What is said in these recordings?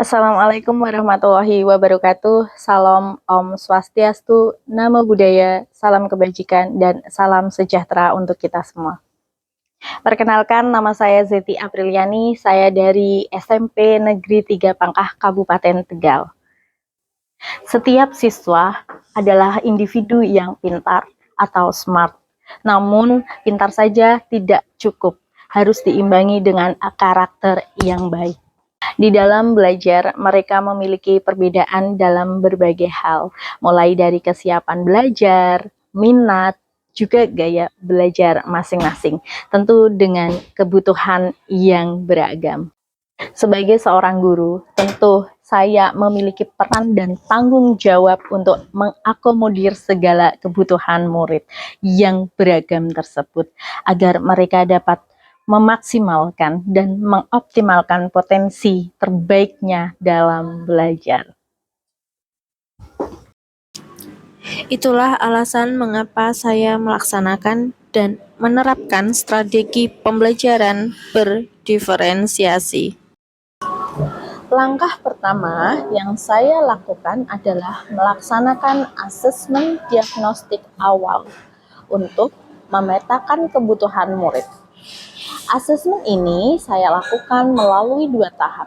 Assalamualaikum warahmatullahi wabarakatuh. Salam Om Swastiastu, Namo Buddhaya, salam kebajikan, dan salam sejahtera untuk kita semua. Perkenalkan, nama saya Zeti Apriliani, saya dari SMP Negeri 3 Pangkah, Kabupaten Tegal. Setiap siswa adalah individu yang pintar atau smart. Namun, pintar saja tidak cukup, harus diimbangi dengan karakter yang baik. Di dalam belajar, mereka memiliki perbedaan dalam berbagai hal, mulai dari kesiapan belajar, minat, juga gaya belajar masing-masing, tentu dengan kebutuhan yang beragam. Sebagai seorang guru, tentu saya memiliki peran dan tanggung jawab untuk mengakomodir segala kebutuhan murid yang beragam tersebut, agar mereka dapat memaksimalkan dan mengoptimalkan potensi terbaiknya dalam belajar. Itulah alasan mengapa saya melaksanakan dan menerapkan strategi pembelajaran berdiferensiasi. Langkah pertama yang saya lakukan adalah melaksanakan asesmen diagnostik awal untuk memetakan kebutuhan murid. Asesmen ini saya lakukan melalui 2 tahap.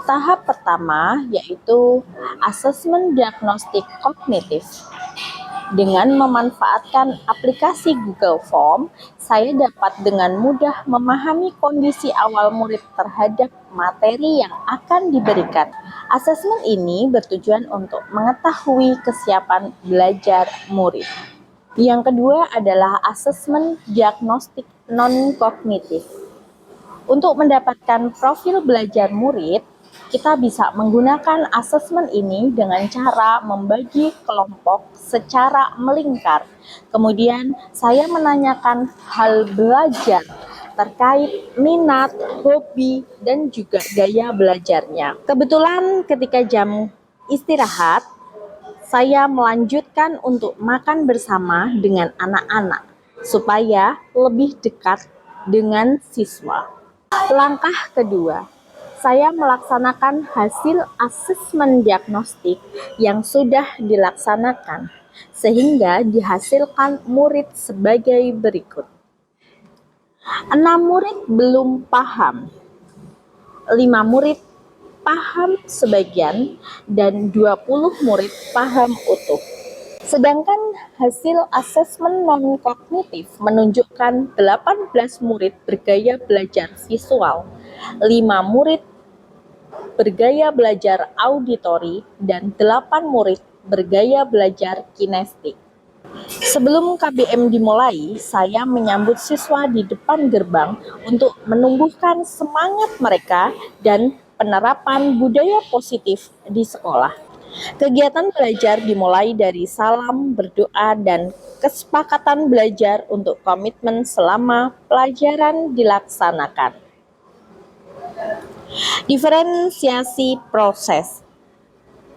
Tahap pertama yaitu asesmen diagnostik kognitif. Dengan memanfaatkan aplikasi Google Form, saya dapat dengan mudah memahami kondisi awal murid terhadap materi yang akan diberikan. Asesmen ini bertujuan untuk mengetahui kesiapan belajar murid. Yang kedua adalah asesmen diagnostik non-kognitif. Untuk mendapatkan profil belajar murid, kita bisa menggunakan asesmen ini dengan cara membagi kelompok secara melingkar. Kemudian saya menanyakan hal belajar terkait minat, hobi, dan juga gaya belajarnya. Kebetulan ketika jam istirahat, saya melanjutkan untuk makan bersama dengan anak-anak supaya lebih dekat dengan siswa. Langkah kedua, saya melaksanakan hasil asesmen diagnostik yang sudah dilaksanakan sehingga dihasilkan murid sebagai berikut. 6 murid belum paham, 5 murid paham sebagian, dan 20 murid paham utuh. Sedangkan hasil asesmen non-kognitif menunjukkan 18 murid bergaya belajar visual, 5 murid bergaya belajar auditori, dan 8 murid bergaya belajar kinestik. Sebelum KBM dimulai, saya menyambut siswa di depan gerbang untuk menumbuhkan semangat mereka dan penerapan budaya positif di sekolah. Kegiatan belajar dimulai dari salam, berdoa, dan kesepakatan belajar untuk komitmen selama pelajaran dilaksanakan. Diferensiasi proses.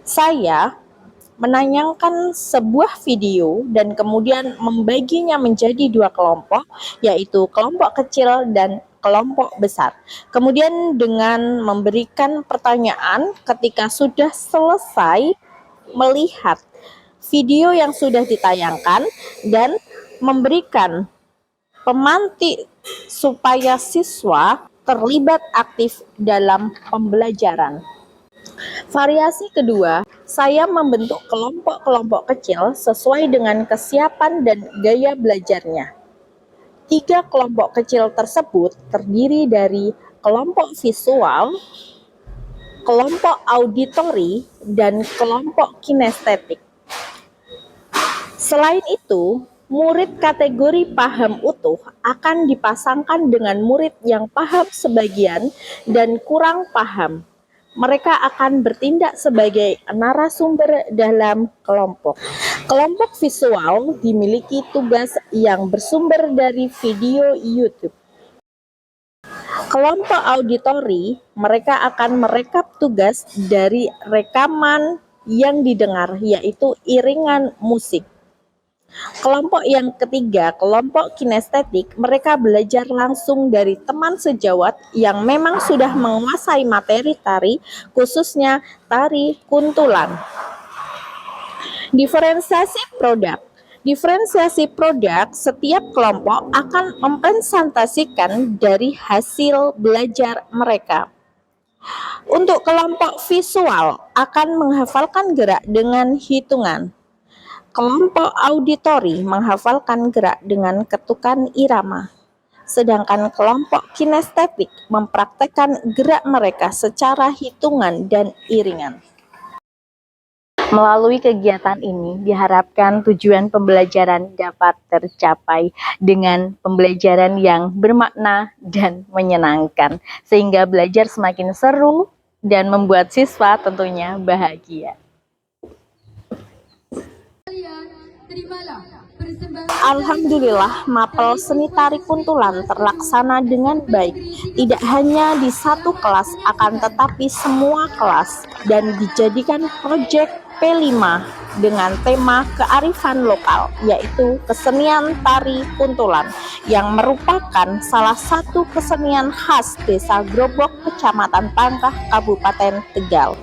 Saya menayangkan sebuah video dan kemudian membaginya menjadi 2 kelompok, yaitu kelompok kecil dan kelompok besar. Kemudian dengan memberikan pertanyaan ketika sudah selesai melihat video yang sudah ditayangkan dan memberikan pemantik supaya siswa terlibat aktif dalam pembelajaran. Variasi kedua, saya membentuk kelompok-kelompok kecil sesuai dengan kesiapan dan gaya belajarnya. 3 kelompok kecil tersebut terdiri dari kelompok visual, kelompok auditori, dan kelompok kinestetik. Selain itu, murid kategori paham utuh akan dipasangkan dengan murid yang paham sebagian dan kurang paham. Mereka akan bertindak sebagai narasumber dalam kelompok. Kelompok visual dimiliki tugas yang bersumber dari video YouTube. Kelompok auditori, mereka akan merekap tugas dari rekaman yang didengar, yaitu iringan musik. Kelompok yang ketiga, kelompok kinestetik, mereka belajar langsung dari teman sejawat yang memang sudah menguasai materi tari, khususnya tari kuntulan. Diferensiasi produk. Diferensiasi produk, setiap kelompok akan mempresentasikan dari hasil belajar mereka. Untuk kelompok visual, akan menghafalkan gerak dengan hitungan. Kelompok auditori menghafalkan gerak dengan ketukan irama. Sedangkan kelompok kinestetik mempraktekkan gerak mereka secara hitungan dan iringan. Melalui kegiatan ini diharapkan tujuan pembelajaran dapat tercapai dengan pembelajaran yang bermakna dan menyenangkan, sehingga belajar semakin seru dan membuat siswa tentunya bahagia. Alhamdulillah, mapel seni tari kuntulan terlaksana dengan baik, tidak hanya di satu kelas, akan tetapi semua kelas, dan dijadikan proyek P5 dengan tema kearifan lokal, yaitu kesenian tari kuntulan, yang merupakan salah satu kesenian khas Desa Grobok, Kecamatan Pangkah, Kabupaten Tegal,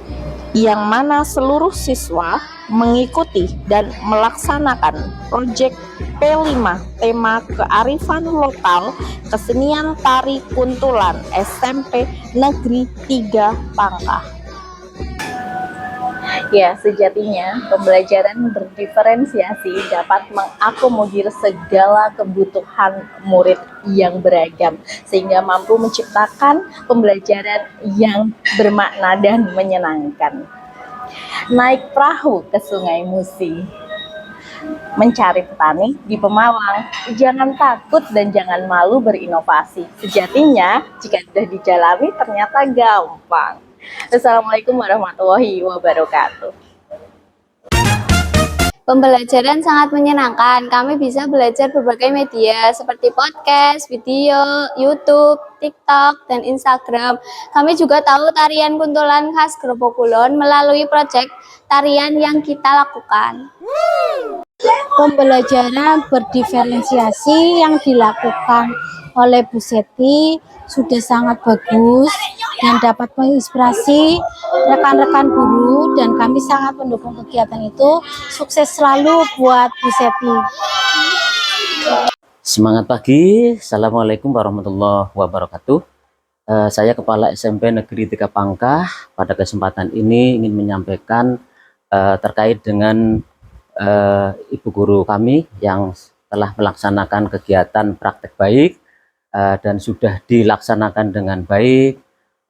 yang mana seluruh siswa mengikuti dan melaksanakan proyek P5 tema kearifan lokal kesenian tari kuntulan SMP Negeri 3 Pangkah. Ya, sejatinya pembelajaran berdiferensiasi dapat mengakomodir segala kebutuhan murid yang beragam, sehingga mampu menciptakan pembelajaran yang bermakna dan menyenangkan. Naik perahu ke Sungai Musi, mencari petani di Pemalang, jangan takut dan jangan malu berinovasi. Sejatinya, jika sudah dijalani ternyata gampang. Assalamualaikum warahmatullahi wabarakatuh. Pembelajaran sangat menyenangkan. Kami bisa belajar berbagai media seperti podcast, video, YouTube, TikTok, dan Instagram. Kami juga tahu tarian kuntulan khas Grobok Kulon melalui proyek tarian yang kita lakukan. Pembelajaran berdiferensiasi yang dilakukan oleh Bu Seti sudah sangat bagus dan dapat menginspirasi rekan-rekan guru, dan kami sangat mendukung kegiatan itu. Sukses selalu buat Bu Seti. Semangat pagi, Assalamualaikum warahmatullahi wabarakatuh. Saya Kepala SMP Negeri 3 Pangkah. Pada kesempatan ini ingin menyampaikan terkait dengan ibu guru kami yang telah melaksanakan kegiatan praktek baik dan sudah dilaksanakan dengan baik.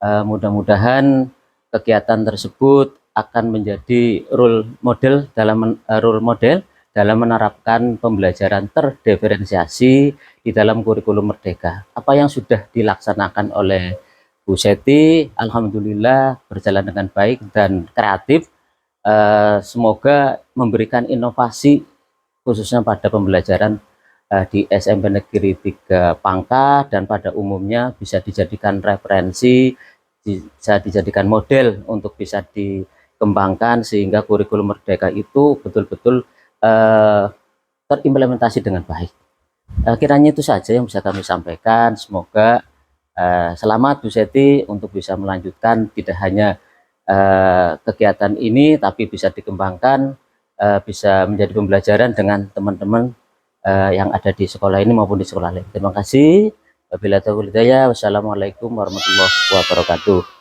Mudah-mudahan kegiatan tersebut akan menjadi role model dalam menerapkan pembelajaran terdiferensiasi di dalam kurikulum Merdeka. Apa yang sudah dilaksanakan oleh Bu Seti, alhamdulillah berjalan dengan baik dan kreatif. Semoga memberikan inovasi khususnya pada pembelajaran di SMP Negeri 3 Pangkah, dan pada umumnya bisa dijadikan referensi, bisa dijadikan model untuk bisa dikembangkan sehingga kurikulum Merdeka itu betul-betul terimplementasi dengan baik. Kiranya itu saja yang bisa kami sampaikan. Semoga selamat Bu Seti untuk bisa melanjutkan tidak hanya kegiatan ini, tapi bisa dikembangkan, bisa menjadi pembelajaran dengan teman-teman yang ada di sekolah ini maupun di sekolah lain. Terima kasih. Wabillahi taufiq wal hidayah. Wassalamualaikum warahmatullahi wabarakatuh.